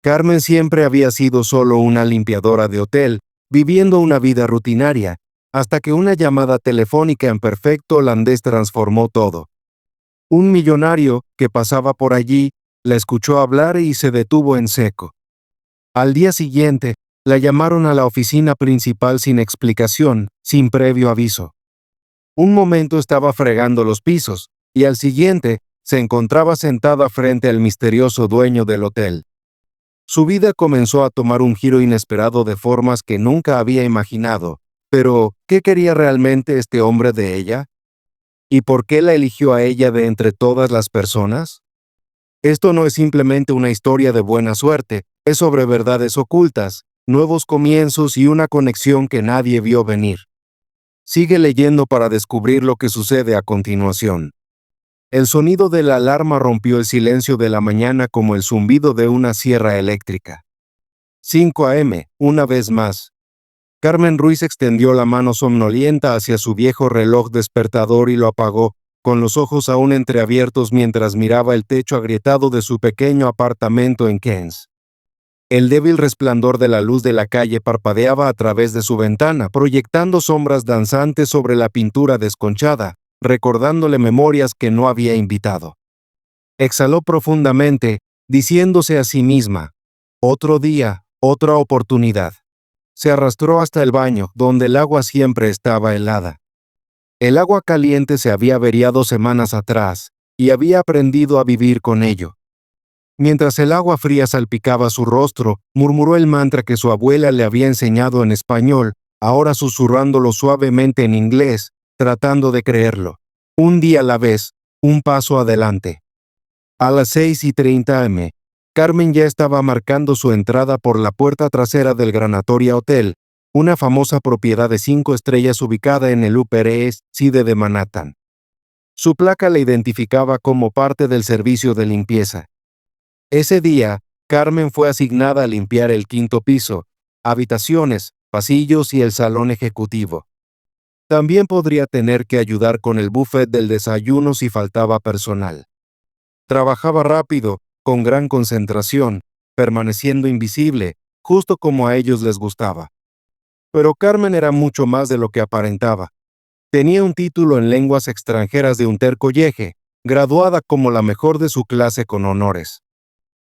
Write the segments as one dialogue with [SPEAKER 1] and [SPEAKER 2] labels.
[SPEAKER 1] Carmen siempre había sido solo una limpiadora de hotel, viviendo una vida rutinaria, hasta que una llamada telefónica en perfecto holandés transformó todo. Un millonario que pasaba por allí la escuchó hablar y se detuvo en seco. Al día siguiente, la llamaron a la oficina principal sin explicación, sin previo aviso. Un momento estaba fregando los pisos, y al siguiente, se encontraba sentada frente al misterioso dueño del hotel. Su vida comenzó a tomar un giro inesperado de formas que nunca había imaginado. Pero, ¿qué quería realmente este hombre de ella? ¿Y por qué la eligió a ella de entre todas las personas? Esto no es simplemente una historia de buena suerte, es sobre verdades ocultas, nuevos comienzos y una conexión que nadie vio venir. Sigue leyendo para descubrir lo que sucede a continuación. El sonido de la alarma rompió el silencio de la mañana como el zumbido de una sierra eléctrica. 5 a.m., una vez más. Carmen Ruiz extendió la mano somnolienta hacia su viejo reloj despertador y lo apagó, con los ojos aún entreabiertos mientras miraba el techo agrietado de su pequeño apartamento en Keynes. El débil resplandor de la luz de la calle parpadeaba a través de su ventana, proyectando sombras danzantes sobre la pintura desconchada, recordándole memorias que no había invitado. Exhaló profundamente, diciéndose a sí misma, otro día, otra oportunidad. Se arrastró hasta el baño, donde el agua siempre estaba helada. El agua caliente se había averiado semanas atrás, y había aprendido a vivir con ello. Mientras el agua fría salpicaba su rostro, murmuró el mantra que su abuela le había enseñado en español, ahora susurrándolo suavemente en inglés, tratando de creerlo. Un día a la vez, un paso adelante. A las 6:30 am, Carmen ya estaba marcando su entrada por la puerta trasera del Granatoria Hotel, una famosa propiedad de 5 estrellas ubicada en el Upper East Side de Manhattan. Su placa la identificaba como parte del servicio de limpieza. Ese día, Carmen fue asignada a limpiar el 5º piso, habitaciones, pasillos y el salón ejecutivo. También podría tener que ayudar con el buffet del desayuno si faltaba personal. Trabajaba rápido, con gran concentración, permaneciendo invisible, justo como a ellos les gustaba. Pero Carmen era mucho más de lo que aparentaba. Tenía un título en lenguas extranjeras de Untercollege, graduada como la mejor de su clase con honores.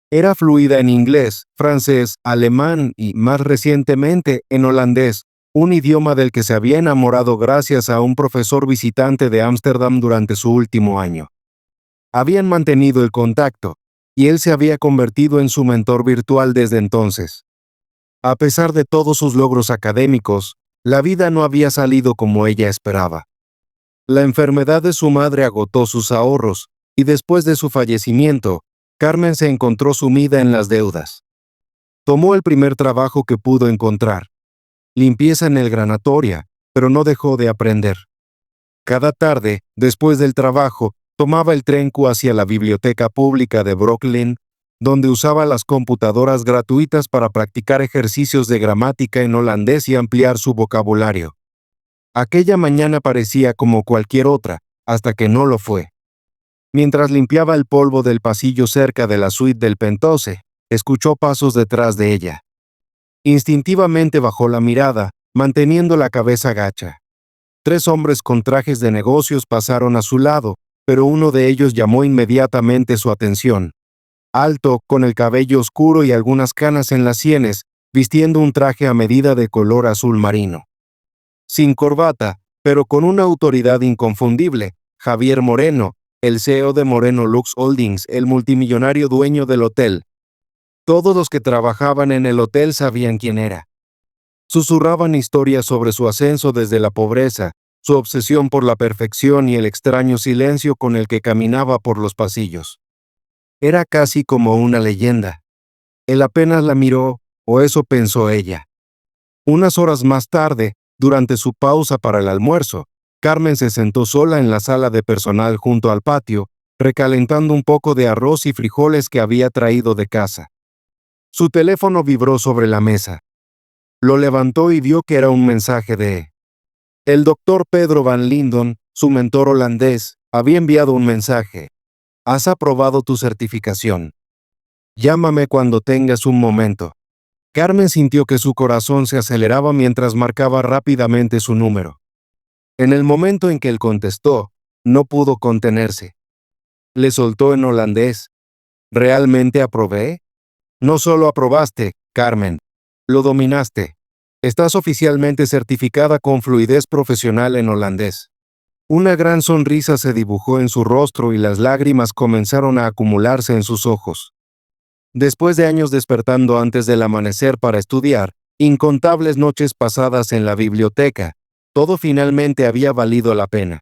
[SPEAKER 1] Era fluida en inglés, francés, alemán y, más recientemente, en holandés, un idioma del que se había enamorado gracias a un profesor visitante de Ámsterdam durante su último año. Habían mantenido el contacto, y él se había convertido en su mentor virtual desde entonces. A pesar de todos sus logros académicos, la vida no había salido como ella esperaba. La enfermedad de su madre agotó sus ahorros, y después de su fallecimiento, Carmen se encontró sumida en las deudas. Tomó el primer trabajo que pudo encontrar, limpieza en el Granatoria, pero no dejó de aprender. Cada tarde, después del trabajo, tomaba el tren Q hacia la biblioteca pública de Brooklyn, donde usaba las computadoras gratuitas para practicar ejercicios de gramática en holandés y ampliar su vocabulario. Aquella mañana parecía como cualquier otra, hasta que no lo fue. Mientras limpiaba el polvo del pasillo cerca de la suite del penthouse, escuchó pasos detrás de ella. Instintivamente bajó la mirada, manteniendo la cabeza gacha. 3 hombres con trajes de negocios pasaron a su lado, pero uno de ellos llamó inmediatamente su atención. Alto, con el cabello oscuro y algunas canas en las sienes, vistiendo un traje a medida de color azul marino. Sin corbata, pero con una autoridad inconfundible, Javier Moreno, el CEO de Moreno Lux Holdings, el multimillonario dueño del hotel. Todos los que trabajaban en el hotel sabían quién era. Susurraban historias sobre su ascenso desde la pobreza, su obsesión por la perfección y el extraño silencio con el que caminaba por los pasillos. Era casi como una leyenda. Él apenas la miró, o eso pensó ella. Unas horas más tarde, durante su pausa para el almuerzo, Carmen se sentó sola en la sala de personal junto al patio, recalentando un poco de arroz y frijoles que había traído de casa. Su teléfono vibró sobre la mesa. Lo levantó y vio que era un mensaje de el doctor Pedro Van Linden, su mentor holandés, había enviado un mensaje. Has aprobado tu certificación. Llámame cuando tengas un momento. Carmen sintió que su corazón se aceleraba mientras marcaba rápidamente su número. En el momento en que él contestó, no pudo contenerse. Le soltó en holandés. ¿Realmente aprobé? No solo aprobaste, Carmen. Lo dominaste. Estás oficialmente certificada con fluidez profesional en holandés. Una gran sonrisa se dibujó en su rostro y las lágrimas comenzaron a acumularse en sus ojos. Después de años despertando antes del amanecer para estudiar, incontables noches pasadas en la biblioteca, todo finalmente había valido la pena.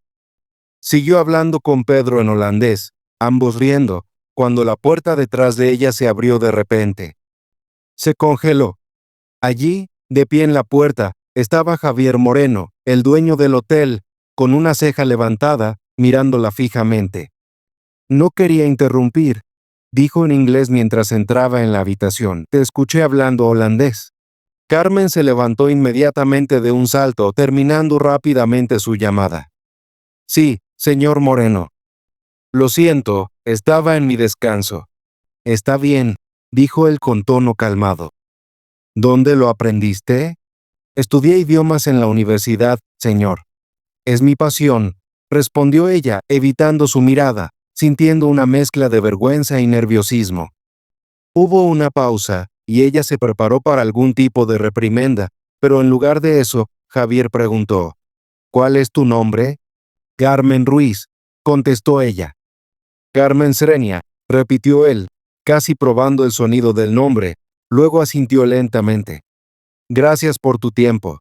[SPEAKER 1] Siguió hablando con Pedro en holandés, ambos riendo, cuando la puerta detrás de ella se abrió de repente. Se congeló. Allí, de pie en la puerta, estaba Javier Moreno, el dueño del hotel, con una ceja levantada, mirándola fijamente. No quería interrumpir, dijo en inglés mientras entraba en la habitación. Te escuché hablando holandés. Carmen se levantó inmediatamente de un salto, terminando rápidamente su llamada. Sí, señor Moreno. Lo siento, estaba en mi descanso. Está bien, dijo él con tono calmado. ¿Dónde lo aprendiste? Estudié idiomas en la universidad, señor. Es mi pasión, respondió ella, evitando su mirada, sintiendo una mezcla de vergüenza y nerviosismo. Hubo una pausa, y ella se preparó para algún tipo de reprimenda, pero en lugar de eso, Javier preguntó, ¿cuál es tu nombre? Carmen Ruiz, contestó ella. Carmen Serenia, repitió él, casi probando el sonido del nombre, luego asintió lentamente. Gracias por tu tiempo.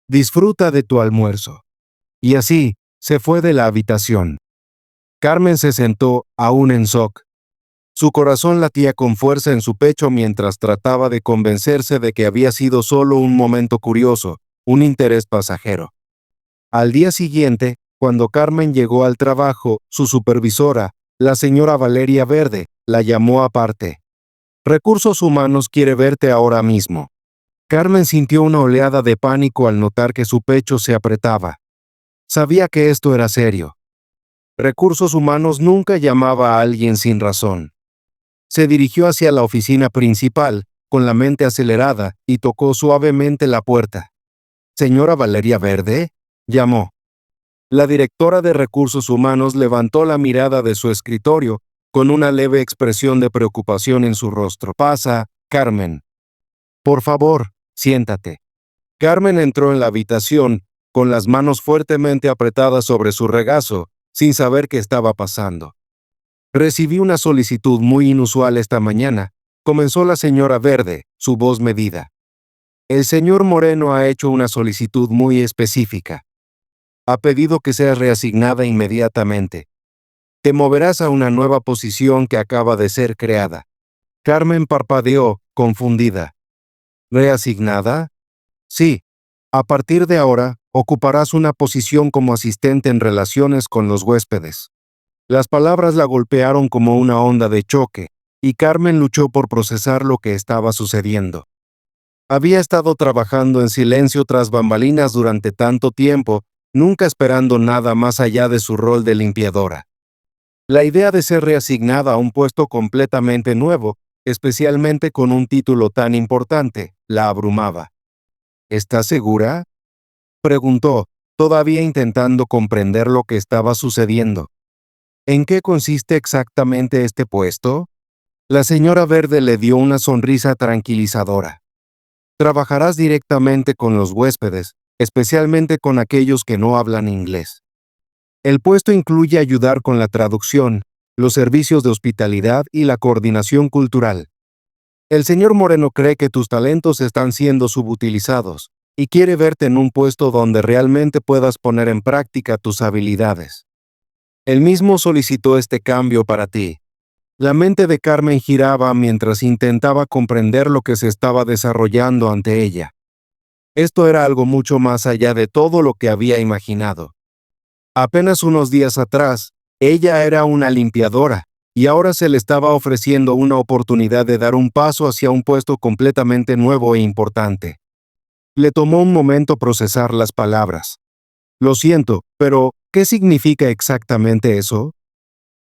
[SPEAKER 1] Disfruta de tu almuerzo. Y así, se fue de la habitación. Carmen se sentó, aún en shock. Su corazón latía con fuerza en su pecho mientras trataba de convencerse de que había sido solo un momento curioso, un interés pasajero. Al día siguiente, cuando Carmen llegó al trabajo, su supervisora, la señora Valeria Verde, la llamó aparte. Recursos Humanos quiere verte ahora mismo. Carmen sintió una oleada de pánico al notar que su pecho se apretaba. Sabía que esto era serio. Recursos Humanos nunca llamaba a alguien sin razón. Se dirigió hacia la oficina principal, con la mente acelerada, y tocó suavemente la puerta. «¿Señora Valeria Verde?», llamó. La directora de Recursos Humanos levantó la mirada de su escritorio, con una leve expresión de preocupación en su rostro. «Pasa, Carmen. Por favor, siéntate». Carmen entró en la habitación, con las manos fuertemente apretadas sobre su regazo, sin saber qué estaba pasando. «Recibí una solicitud muy inusual esta mañana», comenzó la señora Verde, su voz medida. «El señor Moreno ha hecho una solicitud muy específica. Ha pedido que seas reasignada inmediatamente. Te moverás a una nueva posición que acaba de ser creada». Carmen parpadeó, confundida. «¿Reasignada?» «Sí. A partir de ahora, ocuparás una posición como asistente en relaciones con los huéspedes». Las palabras la golpearon como una onda de choque, y Carmen luchó por procesar lo que estaba sucediendo. Había estado trabajando en silencio tras bambalinas durante tanto tiempo, nunca esperando nada más allá de su rol de limpiadora. La idea de ser reasignada a un puesto completamente nuevo, especialmente con un título tan importante, la abrumaba. «¿Estás segura?», preguntó, todavía intentando comprender lo que estaba sucediendo. «¿En qué consiste exactamente este puesto?». La señora Verde le dio una sonrisa tranquilizadora. «Trabajarás directamente con los huéspedes, especialmente con aquellos que no hablan inglés. El puesto incluye ayudar con la traducción, los servicios de hospitalidad y la coordinación cultural. El señor Moreno cree que tus talentos están siendo subutilizados y quiere verte en un puesto donde realmente puedas poner en práctica tus habilidades. Él mismo solicitó este cambio para ti». La mente de Carmen giraba mientras intentaba comprender lo que se estaba desarrollando ante ella. Esto era algo mucho más allá de todo lo que había imaginado. Apenas unos días atrás, ella era una limpiadora, y ahora se le estaba ofreciendo una oportunidad de dar un paso hacia un puesto completamente nuevo e importante. Le tomó un momento procesar las palabras. «Lo siento, pero ¿qué significa exactamente eso?»,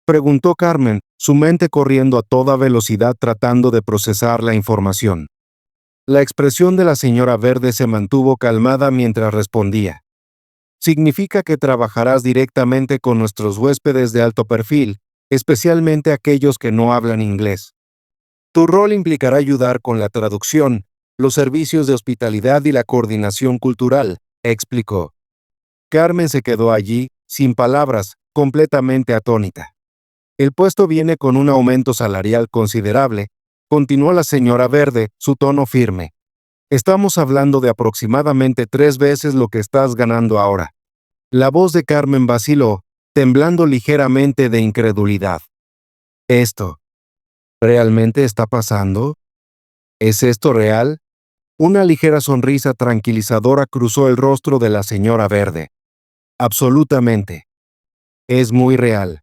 [SPEAKER 1] preguntó Carmen, su mente corriendo a toda velocidad tratando de procesar la información. La expresión de la señora Verde se mantuvo calmada mientras respondía. Significa que trabajarás directamente con nuestros huéspedes de alto perfil, especialmente aquellos que no hablan inglés. Tu rol implicará ayudar con la traducción, los servicios de hospitalidad y la coordinación cultural, explicó. Carmen se quedó allí, sin palabras, completamente atónita. El puesto viene con un aumento salarial considerable, continuó la señora Verde, su tono firme. Estamos hablando de aproximadamente 3 veces lo que estás ganando ahora. La voz de Carmen vaciló, temblando ligeramente de incredulidad. ¿Esto realmente está pasando? ¿Es esto real? Una ligera sonrisa tranquilizadora cruzó el rostro de la señora Verde. Absolutamente. Es muy real.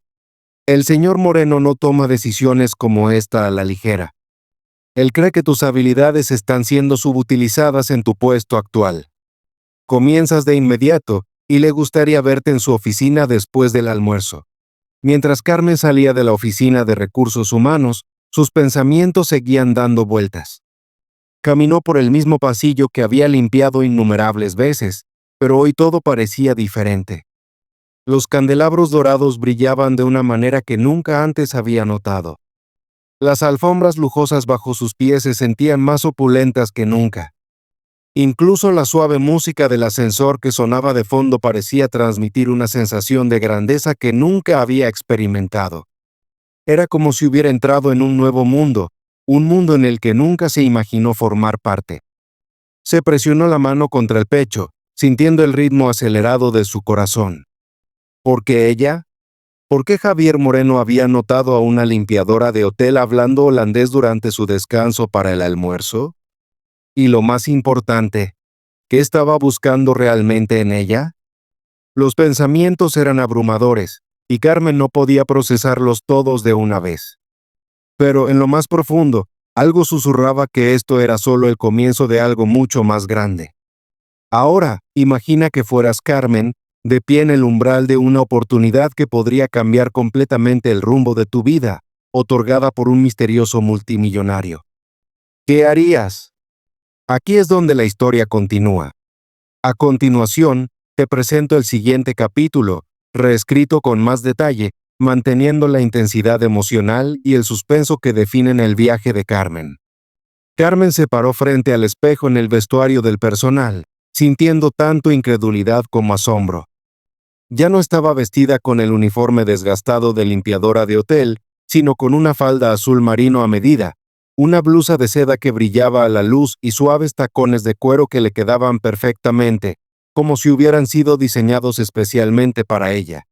[SPEAKER 1] El señor Moreno no toma decisiones como esta a la ligera. Él cree que tus habilidades están siendo subutilizadas en tu puesto actual. Comienzas de inmediato, y le gustaría verte en su oficina después del almuerzo. Mientras Carmen salía de la oficina de recursos humanos, sus pensamientos seguían dando vueltas. Caminó por el mismo pasillo que había limpiado innumerables veces, pero hoy todo parecía diferente. Los candelabros dorados brillaban de una manera que nunca antes había notado. Las alfombras lujosas bajo sus pies se sentían más opulentas que nunca. Incluso la suave música del ascensor que sonaba de fondo parecía transmitir una sensación de grandeza que nunca había experimentado. Era como si hubiera entrado en un nuevo mundo, un mundo en el que nunca se imaginó formar parte. Se presionó la mano contra el pecho, sintiendo el ritmo acelerado de su corazón. ¿Por qué ella? ¿Por qué Javier Moreno había notado a una limpiadora de hotel hablando holandés durante su descanso para el almuerzo? Y lo más importante, ¿qué estaba buscando realmente en ella? Los pensamientos eran abrumadores, y Carmen no podía procesarlos todos de una vez. Pero en lo más profundo, algo susurraba que esto era solo el comienzo de algo mucho más grande. Ahora, imagina que fueras Carmen, de pie en el umbral de una oportunidad que podría cambiar completamente el rumbo de tu vida, otorgada por un misterioso multimillonario. ¿Qué harías? Aquí es donde la historia continúa. A continuación, te presento el siguiente capítulo, reescrito con más detalle, manteniendo la intensidad emocional y el suspenso que definen el viaje de Carmen. Carmen se paró frente al espejo en el vestuario del personal, sintiendo tanto incredulidad como asombro. Ya no estaba vestida con el uniforme desgastado de limpiadora de hotel, sino con una falda azul marino a medida, una blusa de seda que brillaba a la luz y suaves tacones de cuero que le quedaban perfectamente, como si hubieran sido diseñados especialmente para ella.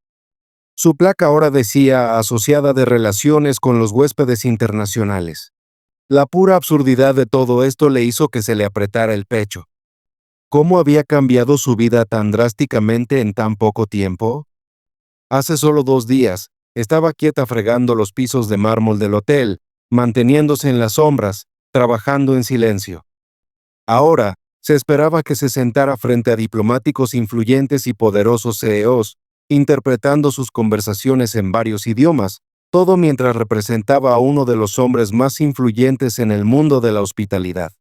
[SPEAKER 1] Su placa ahora decía asociada de relaciones con los huéspedes internacionales. La pura absurdidad de todo esto le hizo que se le apretara el pecho. ¿Cómo había cambiado su vida tan drásticamente en tan poco tiempo? Hace solo 2 días, estaba quieta fregando los pisos de mármol del hotel, manteniéndose en las sombras, trabajando en silencio. Ahora, se esperaba que se sentara frente a diplomáticos influyentes y poderosos CEOs, interpretando sus conversaciones en varios idiomas, todo mientras representaba a uno de los hombres más influyentes en el mundo de la hospitalidad.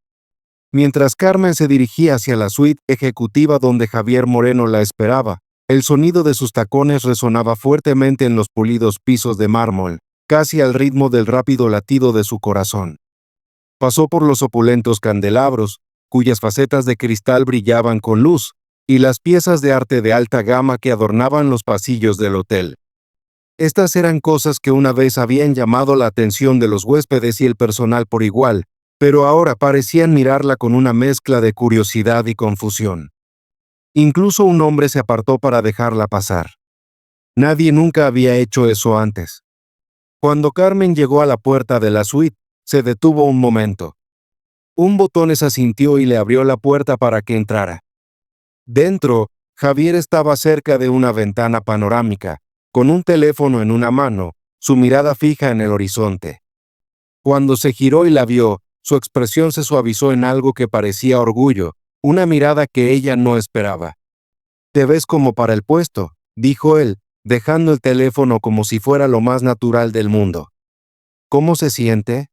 [SPEAKER 1] Mientras Carmen se dirigía hacia la suite ejecutiva donde Javier Moreno la esperaba, el sonido de sus tacones resonaba fuertemente en los pulidos pisos de mármol, casi al ritmo del rápido latido de su corazón. Pasó por los opulentos candelabros, cuyas facetas de cristal brillaban con luz, y las piezas de arte de alta gama que adornaban los pasillos del hotel. Estas eran cosas que una vez habían llamado la atención de los huéspedes y el personal por igual, pero ahora parecían mirarla con una mezcla de curiosidad y confusión. Incluso un hombre se apartó para dejarla pasar. Nadie nunca había hecho eso antes. Cuando Carmen llegó a la puerta de la suite, se detuvo un momento. Un botones asintió y le abrió la puerta para que entrara. Dentro, Javier estaba cerca de una ventana panorámica, con un teléfono en una mano, su mirada fija en el horizonte. Cuando se giró y la vio, su expresión se suavizó en algo que parecía orgullo, una mirada que ella no esperaba. «Te ves como para el puesto», dijo él, dejando el teléfono como si fuera lo más natural del mundo. ¿Cómo se siente?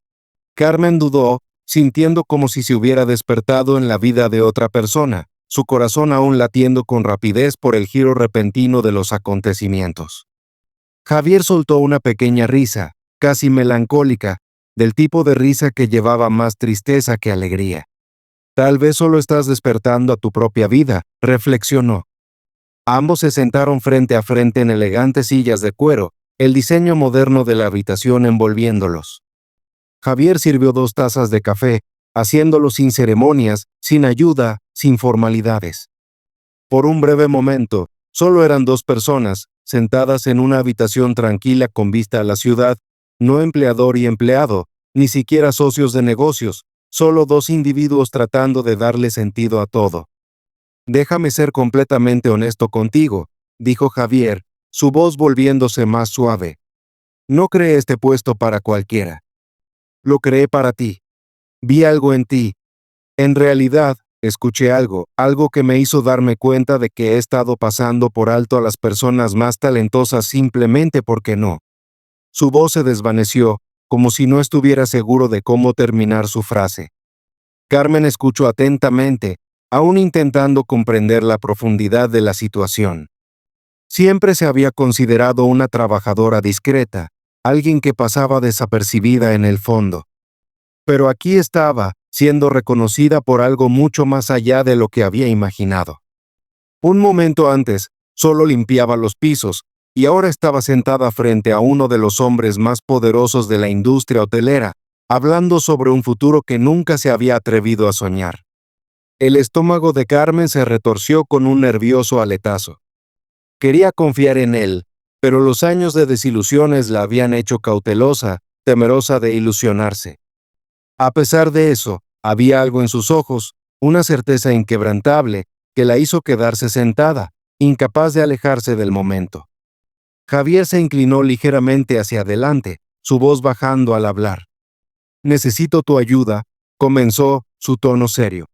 [SPEAKER 1] Carmen dudó, sintiendo como si se hubiera despertado en la vida de otra persona, su corazón aún latiendo con rapidez por el giro repentino de los acontecimientos. Javier soltó una pequeña risa, casi melancólica, del tipo de risa que llevaba más tristeza que alegría. Tal vez solo estás despertando a tu propia vida, reflexionó. Ambos se sentaron frente a frente en elegantes sillas de cuero, el diseño moderno de la habitación envolviéndolos. Javier sirvió 2 tazas de café, haciéndolo sin ceremonias, sin ayuda, sin formalidades. Por un breve momento, solo eran 2 personas, sentadas en una habitación tranquila con vista a la ciudad, no empleador y empleado, ni siquiera socios de negocios, solo 2 individuos tratando de darle sentido a todo. Déjame ser completamente honesto contigo, dijo Javier, su voz volviéndose más suave. No creé este puesto para cualquiera. Lo creé para ti. Vi algo en ti. En realidad, escuché algo que me hizo darme cuenta de que he estado pasando por alto a las personas más talentosas simplemente porque no. Su voz se desvaneció, como si no estuviera seguro de cómo terminar su frase. Carmen escuchó atentamente, aún intentando comprender la profundidad de la situación. Siempre se había considerado una trabajadora discreta, alguien que pasaba desapercibida en el fondo. Pero aquí estaba, siendo reconocida por algo mucho más allá de lo que había imaginado. Un momento antes, solo limpiaba los pisos, y ahora estaba sentada frente a uno de los hombres más poderosos de la industria hotelera, hablando sobre un futuro que nunca se había atrevido a soñar. El estómago de Carmen se retorció con un nervioso aletazo. Quería confiar en él, pero los años de desilusiones la habían hecho cautelosa, temerosa de ilusionarse. A pesar de eso, había algo en sus ojos, una certeza inquebrantable, que la hizo quedarse sentada, incapaz de alejarse del momento. Javier se inclinó ligeramente hacia adelante, su voz bajando al hablar. Necesito tu ayuda, comenzó, su tono serio.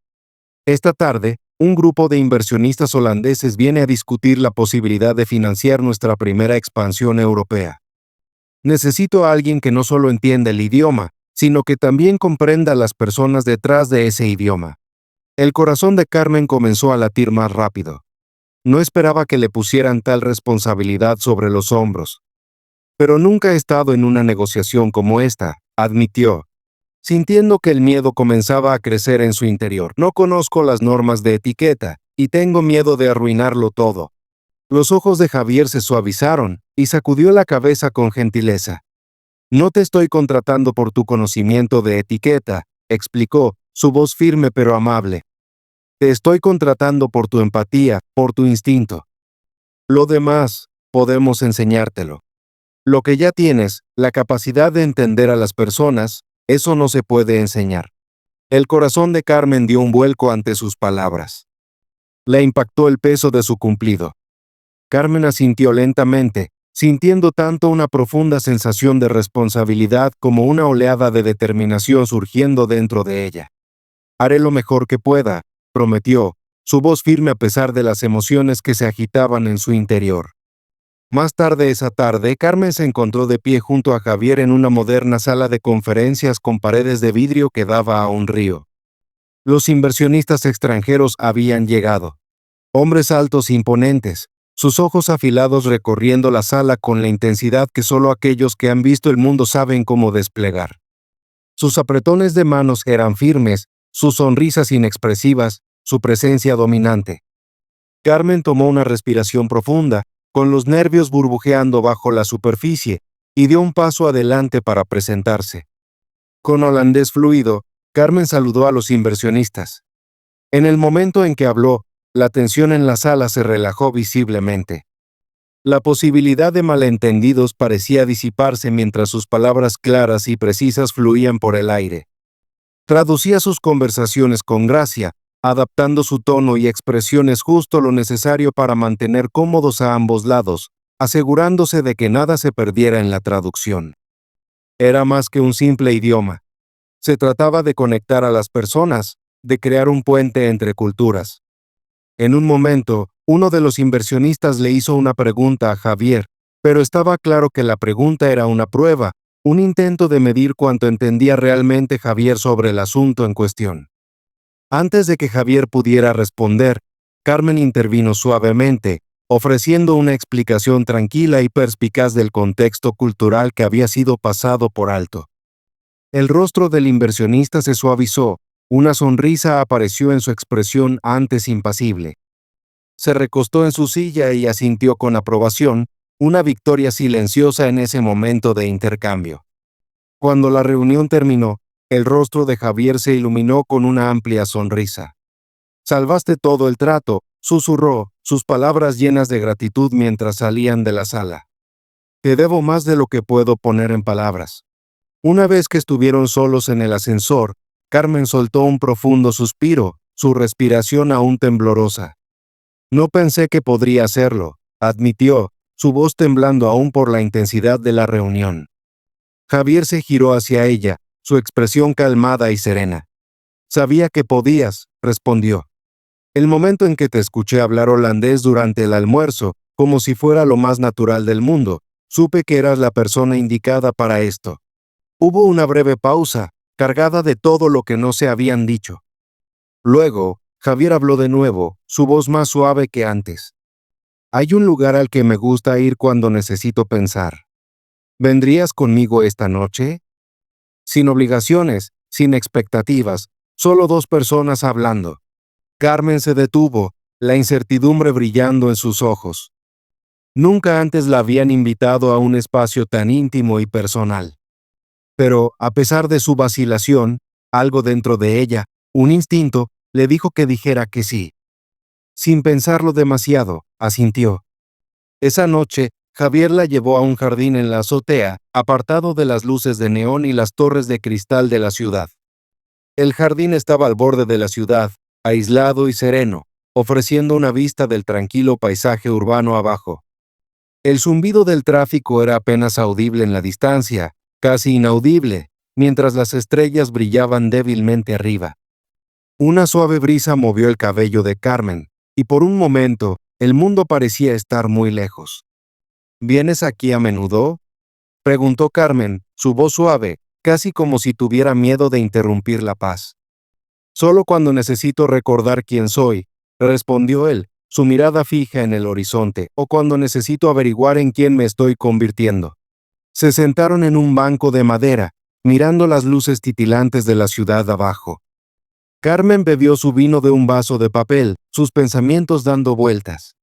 [SPEAKER 1] Esta tarde, un grupo de inversionistas holandeses viene a discutir la posibilidad de financiar nuestra primera expansión europea. Necesito a alguien que no solo entienda el idioma, sino que también comprenda a las personas detrás de ese idioma. El corazón de Carmen comenzó a latir más rápido. No esperaba que le pusieran tal responsabilidad sobre los hombros. Pero nunca he estado en una negociación como esta, admitió, sintiendo que el miedo comenzaba a crecer en su interior. No conozco las normas de etiqueta, y tengo miedo de arruinarlo todo. Los ojos de Javier se suavizaron, y sacudió la cabeza con gentileza. No te estoy contratando por tu conocimiento de etiqueta, explicó, su voz firme pero amable. Te estoy contratando por tu empatía, por tu instinto. Lo demás, podemos enseñártelo. Lo que ya tienes, la capacidad de entender a las personas, eso no se puede enseñar. El corazón de Carmen dio un vuelco ante sus palabras. Le impactó el peso de su cumplido. Carmen asintió lentamente, sintiendo tanto una profunda sensación de responsabilidad como una oleada de determinación surgiendo dentro de ella. Haré lo mejor que pueda, prometió, su voz firme a pesar de las emociones que se agitaban en su interior. Más tarde esa tarde, Carmen se encontró de pie junto a Javier en una moderna sala de conferencias con paredes de vidrio que daba a un río. Los inversionistas extranjeros habían llegado. Hombres altos e imponentes, sus ojos afilados recorriendo la sala con la intensidad que solo aquellos que han visto el mundo saben cómo desplegar. Sus apretones de manos eran firmes, sus sonrisas inexpresivas, su presencia dominante. Carmen tomó una respiración profunda, con los nervios burbujeando bajo la superficie, y dio un paso adelante para presentarse. Con holandés fluido, Carmen saludó a los inversionistas. En el momento en que habló, la tensión en la sala se relajó visiblemente. La posibilidad de malentendidos parecía disiparse mientras sus palabras claras y precisas fluían por el aire. Traducía sus conversaciones con gracia, adaptando su tono y expresiones justo lo necesario para mantener cómodos a ambos lados, asegurándose de que nada se perdiera en la traducción. Era más que un simple idioma. Se trataba de conectar a las personas, de crear un puente entre culturas. En un momento, uno de los inversionistas le hizo una pregunta a Javier, pero estaba claro que la pregunta era una prueba, Un intento de medir cuánto entendía realmente Javier sobre el asunto en cuestión. Antes de que Javier pudiera responder, Carmen intervino suavemente, ofreciendo una explicación tranquila y perspicaz del contexto cultural que había sido pasado por alto. El rostro del inversionista se suavizó, una sonrisa apareció en su expresión antes impasible. Se recostó en su silla y asintió con aprobación, una victoria silenciosa en ese momento de intercambio. Cuando la reunión terminó, el rostro de Javier se iluminó con una amplia sonrisa. «Salvaste todo el trato», susurró, sus palabras llenas de gratitud mientras salían de la sala. «Te debo más de lo que puedo poner en palabras». Una vez que estuvieron solos en el ascensor, Carmen soltó un profundo suspiro, su respiración aún temblorosa. «No pensé que podría hacerlo», admitió, su voz temblando aún por la intensidad de la reunión. Javier se giró hacia ella, su expresión calmada y serena. «Sabía que podías», respondió. «El momento en que te escuché hablar holandés durante el almuerzo, como si fuera lo más natural del mundo, supe que eras la persona indicada para esto». Hubo una breve pausa, cargada de todo lo que no se habían dicho. Luego, Javier habló de nuevo, su voz más suave que antes. «Hay un lugar al que me gusta ir cuando necesito pensar. ¿Vendrías conmigo esta noche?» Sin obligaciones, sin expectativas, solo dos personas hablando. Carmen se detuvo, la incertidumbre brillando en sus ojos. Nunca antes la habían invitado a un espacio tan íntimo y personal. Pero, a pesar de su vacilación, algo dentro de ella, un instinto, le dijo que dijera que sí. Sin pensarlo demasiado, asintió. Esa noche, Javier la llevó a un jardín en la azotea, apartado de las luces de neón y las torres de cristal de la ciudad. El jardín estaba al borde de la ciudad, aislado y sereno, ofreciendo una vista del tranquilo paisaje urbano abajo. El zumbido del tráfico era apenas audible en la distancia, casi inaudible, mientras las estrellas brillaban débilmente arriba. Una suave brisa movió el cabello de Carmen, y por un momento, el mundo parecía estar muy lejos. «¿Vienes aquí a menudo?», preguntó Carmen, su voz suave, casi como si tuviera miedo de interrumpir la paz. «Solo cuando necesito recordar quién soy», respondió él, su mirada fija en el horizonte, «o cuando necesito averiguar en quién me estoy convirtiendo». Se sentaron en un banco de madera, mirando las luces titilantes de la ciudad abajo. Carmen bebió su vino de un vaso de papel, sus pensamientos dando vueltas.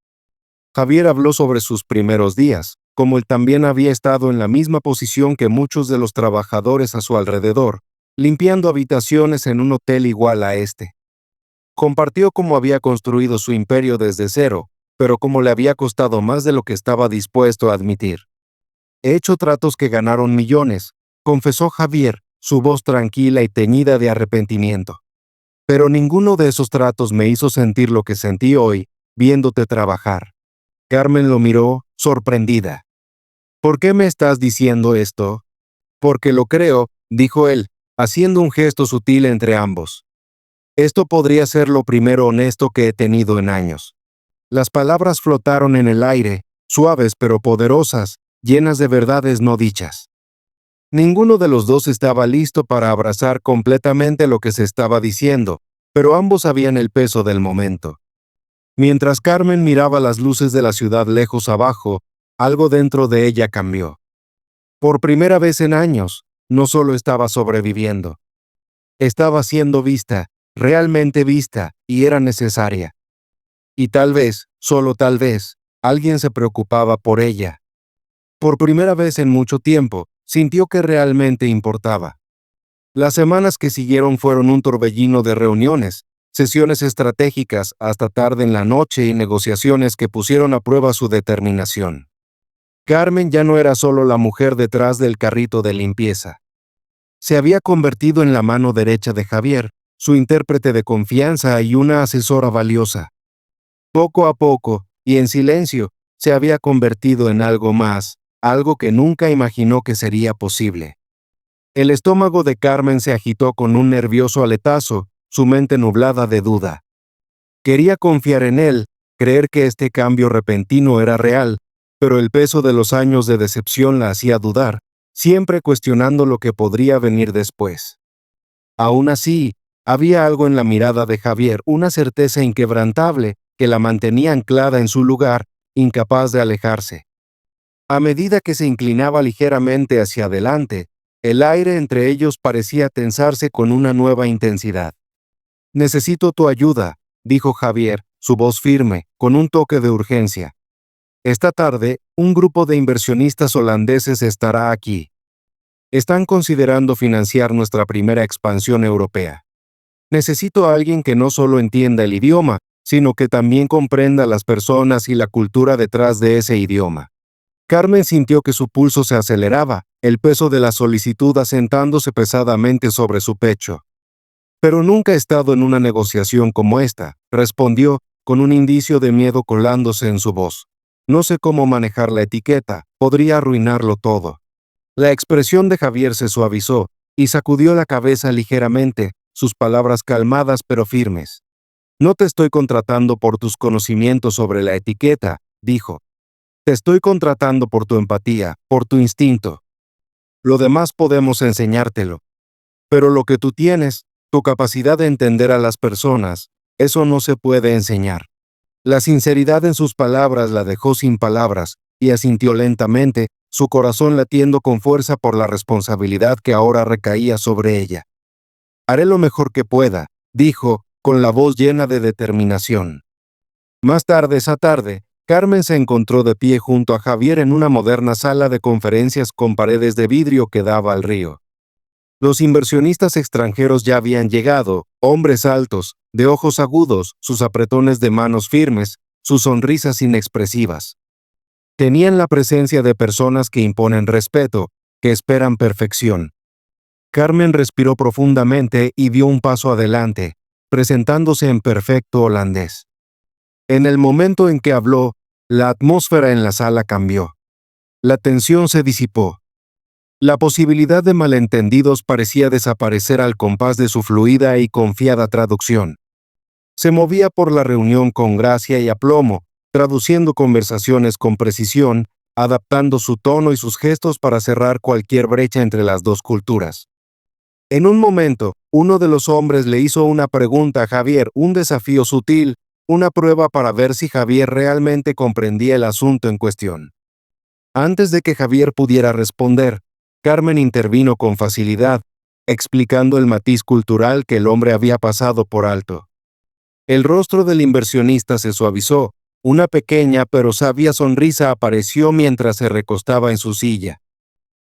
[SPEAKER 1] Javier habló sobre sus primeros días, como él también había estado en la misma posición que muchos de los trabajadores a su alrededor, limpiando habitaciones en un hotel igual a este. Compartió cómo había construido su imperio desde cero, pero cómo le había costado más de lo que estaba dispuesto a admitir. «He hecho tratos que ganaron millones», confesó Javier, su voz tranquila y teñida de arrepentimiento. «Pero ninguno de esos tratos me hizo sentir lo que sentí hoy, viéndote trabajar». Carmen lo miró, sorprendida. «¿Por qué me estás diciendo esto?» «Porque lo creo», dijo él, haciendo un gesto sutil entre ambos. «Esto podría ser lo primero honesto que he tenido en años». Las palabras flotaron en el aire, suaves pero poderosas, llenas de verdades no dichas. Ninguno de los dos estaba listo para abrazar completamente lo que se estaba diciendo, pero ambos sabían el peso del momento. Mientras Carmen miraba las luces de la ciudad lejos abajo, algo dentro de ella cambió. Por primera vez en años, no solo estaba sobreviviendo. Estaba siendo vista, realmente vista, y era necesaria. Y tal vez, solo tal vez, alguien se preocupaba por ella. Por primera vez en mucho tiempo, sintió que realmente importaba. Las semanas que siguieron fueron un torbellino de reuniones, sesiones estratégicas hasta tarde en la noche y negociaciones que pusieron a prueba su determinación. Carmen ya no era solo la mujer detrás del carrito de limpieza. Se había convertido en la mano derecha de Javier, su intérprete de confianza y una asesora valiosa. Poco a poco, y en silencio, se había convertido en algo más, algo que nunca imaginó que sería posible. El estómago de Carmen se agitó con un nervioso aletazo, su mente nublada de duda. Quería confiar en él, creer que este cambio repentino era real, pero el peso de los años de decepción la hacía dudar, siempre cuestionando lo que podría venir después. Aún así, había algo en la mirada de Javier, una certeza inquebrantable, que la mantenía anclada en su lugar, incapaz de alejarse. A medida que se inclinaba ligeramente hacia adelante, el aire entre ellos parecía tensarse con una nueva intensidad. «Necesito tu ayuda», dijo Javier, su voz firme, con un toque de urgencia. «Esta tarde, un grupo de inversionistas holandeses estará aquí. Están considerando financiar nuestra primera expansión europea. Necesito a alguien que no solo entienda el idioma, sino que también comprenda las personas y la cultura detrás de ese idioma». Carmen sintió que su pulso se aceleraba, el peso de la solicitud asentándose pesadamente sobre su pecho. «Pero nunca he estado en una negociación como esta», respondió, con un indicio de miedo colándose en su voz. «No sé cómo manejar la etiqueta, podría arruinarlo todo». La expresión de Javier se suavizó, y sacudió la cabeza ligeramente, sus palabras calmadas pero firmes. «No te estoy contratando por tus conocimientos sobre la etiqueta», dijo. «Te estoy contratando por tu empatía, por tu instinto. Lo demás podemos enseñártelo. Pero lo que tú tienes, tu capacidad de entender a las personas, eso no se puede enseñar». La sinceridad en sus palabras la dejó sin palabras, y asintió lentamente, su corazón latiendo con fuerza por la responsabilidad que ahora recaía sobre ella. «Haré lo mejor que pueda», dijo, con la voz llena de determinación. Más tarde esa tarde, Carmen se encontró de pie junto a Javier en una moderna sala de conferencias con paredes de vidrio que daba al río. Los inversionistas extranjeros ya habían llegado, hombres altos, de ojos agudos, sus apretones de manos firmes, sus sonrisas inexpresivas. Tenían la presencia de personas que imponen respeto, que esperan perfección. Carmen respiró profundamente y dio un paso adelante, presentándose en perfecto holandés. En el momento en que habló, la atmósfera en la sala cambió. La tensión se disipó. La posibilidad de malentendidos parecía desaparecer al compás de su fluida y confiada traducción. Se movía por la reunión con gracia y aplomo, traduciendo conversaciones con precisión, adaptando su tono y sus gestos para cerrar cualquier brecha entre las dos culturas. En un momento, uno de los hombres le hizo una pregunta a Javier, un desafío sutil, una prueba para ver si Javier realmente comprendía el asunto en cuestión. Antes de que Javier pudiera responder, Carmen intervino con facilidad, explicando el matiz cultural que el hombre había pasado por alto. El rostro del inversionista se suavizó, una pequeña pero sabia sonrisa apareció mientras se recostaba en su silla.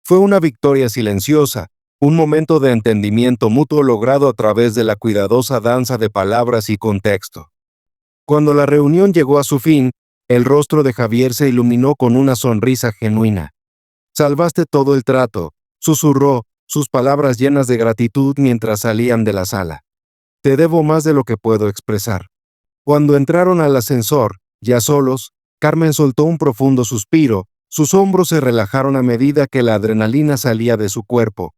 [SPEAKER 1] Fue una victoria silenciosa, un momento de entendimiento mutuo logrado a través de la cuidadosa danza de palabras y contexto. Cuando la reunión llegó a su fin, el rostro de Javier se iluminó con una sonrisa genuina. «Salvaste todo el trato», susurró, sus palabras llenas de gratitud mientras salían de la sala. «Te debo más de lo que puedo expresar». Cuando entraron al ascensor, ya solos, Carmen soltó un profundo suspiro, sus hombros se relajaron a medida que la adrenalina salía de su cuerpo.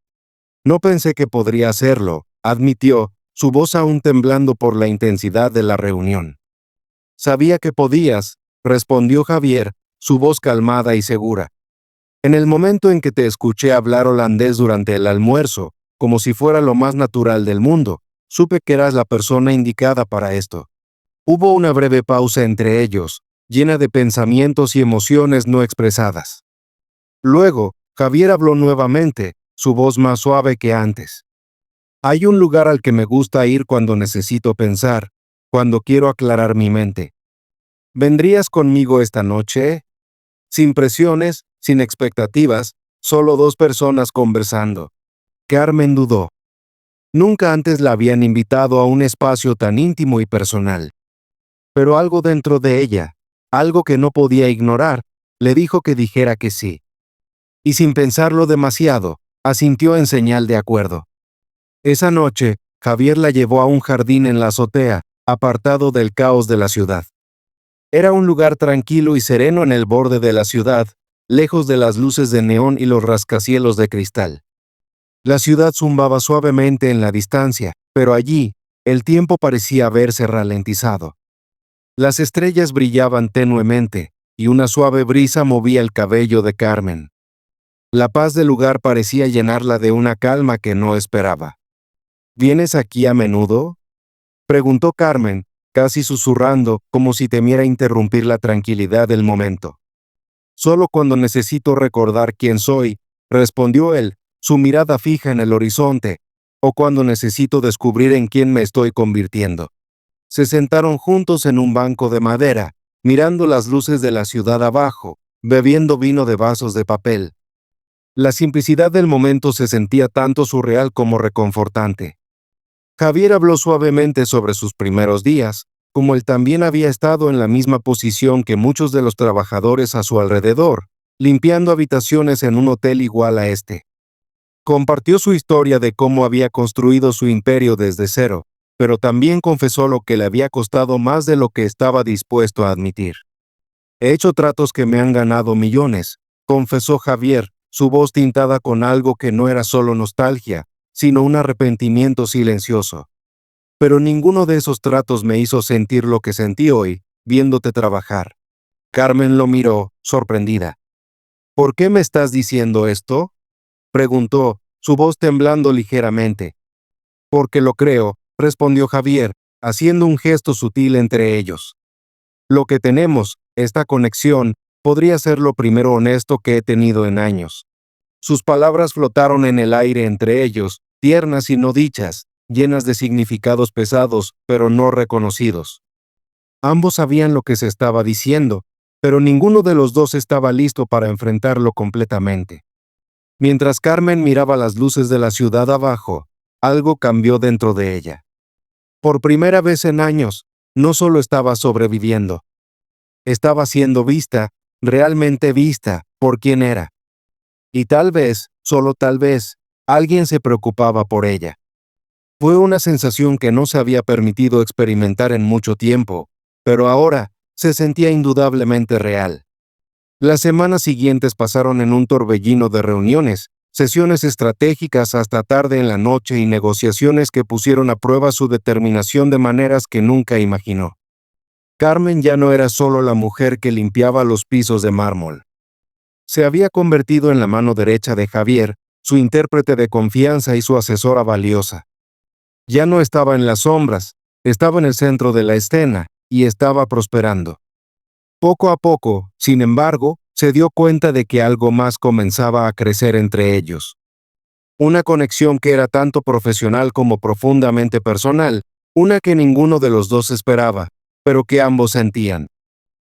[SPEAKER 1] «No pensé que podría hacerlo», admitió, su voz aún temblando por la intensidad de la reunión. «Sabía que podías», respondió Javier, su voz calmada y segura. «En el momento en que te escuché hablar holandés durante el almuerzo, como si fuera lo más natural del mundo, supe que eras la persona indicada para esto». Hubo una breve pausa entre ellos, llena de pensamientos y emociones no expresadas. Luego, Javier habló nuevamente, su voz más suave que antes. «Hay un lugar al que me gusta ir cuando necesito pensar, cuando quiero aclarar mi mente. ¿Vendrías conmigo esta noche? Sin presiones, sin expectativas, solo dos personas conversando». Carmen dudó. Nunca antes la habían invitado a un espacio tan íntimo y personal. Pero algo dentro de ella, algo que no podía ignorar, le dijo que dijera que sí. Y sin pensarlo demasiado, asintió en señal de acuerdo. Esa noche, Javier la llevó a un jardín en la azotea, apartado del caos de la ciudad. Era un lugar tranquilo y sereno en el borde de la ciudad, lejos de las luces de neón y los rascacielos de cristal. La ciudad zumbaba suavemente en la distancia, pero allí, el tiempo parecía haberse ralentizado. Las estrellas brillaban tenuemente, y una suave brisa movía el cabello de Carmen. La paz del lugar parecía llenarla de una calma que no esperaba. ¿Vienes aquí a menudo?, preguntó Carmen, casi susurrando, como si temiera interrumpir la tranquilidad del momento. Solo cuando necesito recordar quién soy, respondió él, su mirada fija en el horizonte, o cuando necesito descubrir en quién me estoy convirtiendo. Se sentaron juntos en un banco de madera, mirando las luces de la ciudad abajo, bebiendo vino de vasos de papel. La simplicidad del momento se sentía tanto surreal como reconfortante. Javier habló suavemente sobre sus primeros días, como él también había estado en la misma posición que muchos de los trabajadores a su alrededor, limpiando habitaciones en un hotel igual a este. Compartió su historia de cómo había construido su imperio desde cero, pero también confesó lo que le había costado más de lo que estaba dispuesto a admitir. He hecho tratos que me han ganado millones, confesó Javier, su voz tintada con algo que no era solo nostalgia, sino un arrepentimiento silencioso. Pero ninguno de esos tratos me hizo sentir lo que sentí hoy, viéndote trabajar. Carmen lo miró, sorprendida. ¿Por qué me estás diciendo esto?, preguntó, su voz temblando ligeramente. Porque lo creo, respondió Javier, haciendo un gesto sutil entre ellos. Lo que tenemos, esta conexión, podría ser lo primero honesto que he tenido en años. Sus palabras flotaron en el aire entre ellos, tiernas y no dichas, llenas de significados pesados, pero no reconocidos. Ambos sabían lo que se estaba diciendo, pero ninguno de los dos estaba listo para enfrentarlo completamente. Mientras Carmen miraba las luces de la ciudad abajo, algo cambió dentro de ella. Por primera vez en años, no solo estaba sobreviviendo. Estaba siendo vista, realmente vista, por quien era. Y tal vez, solo tal vez, alguien se preocupaba por ella. Fue una sensación que no se había permitido experimentar en mucho tiempo, pero ahora se sentía indudablemente real. Las semanas siguientes pasaron en un torbellino de reuniones, sesiones estratégicas hasta tarde en la noche y negociaciones que pusieron a prueba su determinación de maneras que nunca imaginó. Carmen ya no era solo la mujer que limpiaba los pisos de mármol. Se había convertido en la mano derecha de Javier, su intérprete de confianza y su asesora valiosa. Ya no estaba en las sombras, estaba en el centro de la escena, y estaba prosperando. Poco a poco, sin embargo, se dio cuenta de que algo más comenzaba a crecer entre ellos. Una conexión que era tanto profesional como profundamente personal, una que ninguno de los dos esperaba, pero que ambos sentían.